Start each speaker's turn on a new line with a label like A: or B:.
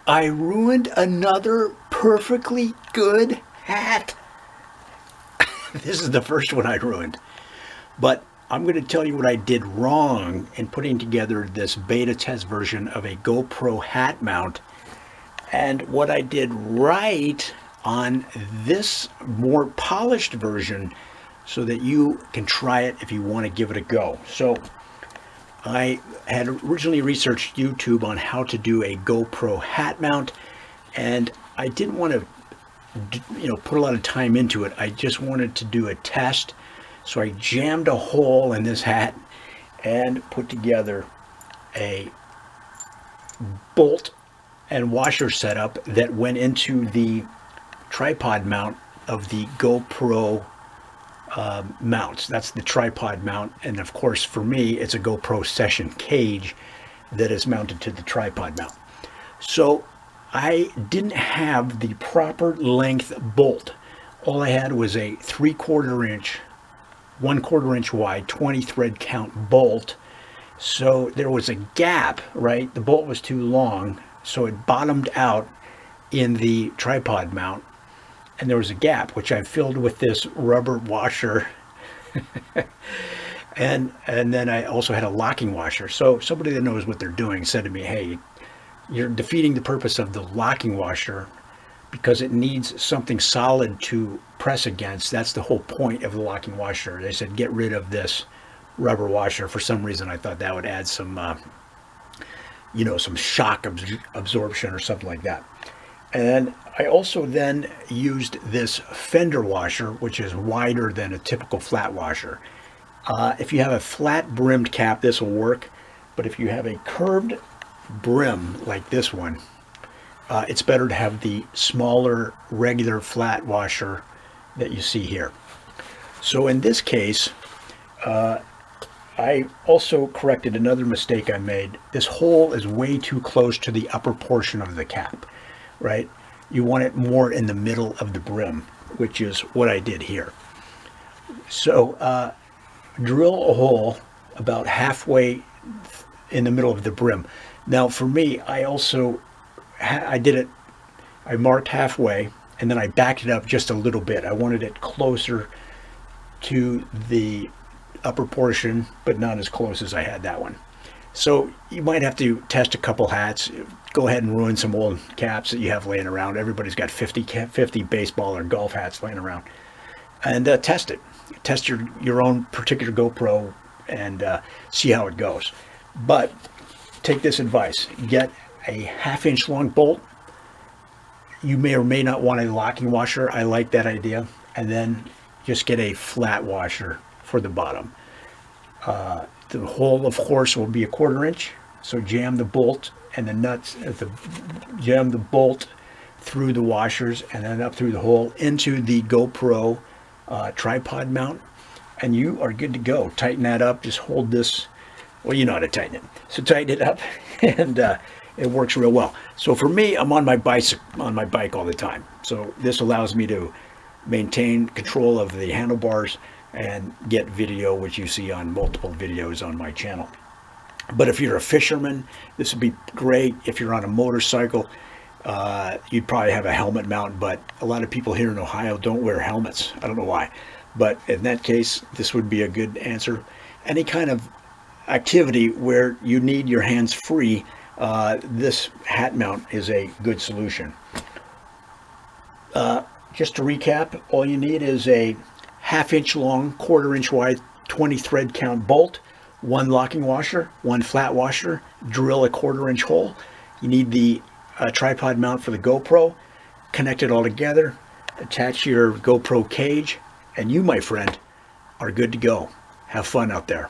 A: I ruined another perfectly good hat. This is the first one I ruined. But I'm going to tell you what I did wrong in putting together this beta test version of a GoPro hat mount, and what I did right on this more polished version so that you can try it if you want to give it a go. So I had originally researched YouTube on how to do a GoPro hat mount, and I didn't want to put a lot of time into it. I just wanted to do a test. So I jammed a hole in this hat and put together a bolt and washer setup that went into the tripod mount of the GoPro mounts. That's the tripod mount, and of course for me it's a GoPro session cage that is mounted to the tripod mount. So I didn't have the proper length bolt. All I had was a 3/4 inch, 1/4 inch wide, 20 thread count bolt. So there was a gap, right? The bolt was too long, so it bottomed out in the tripod mount, and there was a gap which I filled with this rubber washer. and then I also had a locking washer. So somebody that knows what they're doing said to me, hey, you're defeating the purpose of the locking washer because it needs something solid to press against. That's the whole point of the locking washer. They said get rid of this rubber washer. For some reason I thought that would add some some shock absorption or something like that. And I also then used this Fender washer, which is wider than a typical flat washer. If you have a flat brimmed cap, this will work, but if you have a curved brim like this one, it's better to have the smaller regular flat washer that you see here. So in this case, I also corrected another mistake I made. This hole is way too close to the upper portion of the cap, right? You want it more in the middle of the brim, which is what I did here. So drill a hole about halfway in the middle of the brim. Now for me, I also I marked halfway and then I backed it up just a little bit. I wanted it closer to the upper portion, but not as close as I had that one. So you might have to test a couple hats. Go ahead and ruin some old caps that you have laying around. Everybody's got 50 baseball or golf hats laying around. And test it. Test your own particular GoPro and see how it goes. But take this advice. Get a 1/2 inch long bolt. You may or may not want a locking washer. I like that idea. And then just get a flat washer for the bottom. The hole, of course, will be a 1/4 inch. So jam the bolt and the nuts, jam the bolt through the washers and then up through the hole into the GoPro tripod mount, and you are good to go. Tighten that up. Just hold this. Well, you know how to tighten it. So tighten it up, and it works real well. So for me, I'm on my bike all the time. So this allows me to maintain control of the handlebars and get video, which you see on multiple videos on my channel. But if you're a fisherman, this would be great. If you're on a motorcycle, you'd probably have a helmet mount, but a lot of people here in Ohio don't wear helmets. I don't know why. But in that case, this would be a good answer. Any kind of activity where you need your hands free, this hat mount is a good solution. Just to recap, all you need is a 1/2 inch long, 1/4 inch wide, 20 thread count bolt, one locking washer, one flat washer, drill a 1/4 inch hole. You need the tripod mount for the GoPro, connect it all together, attach your GoPro cage, and you, my friend, are good to go. Have fun out there.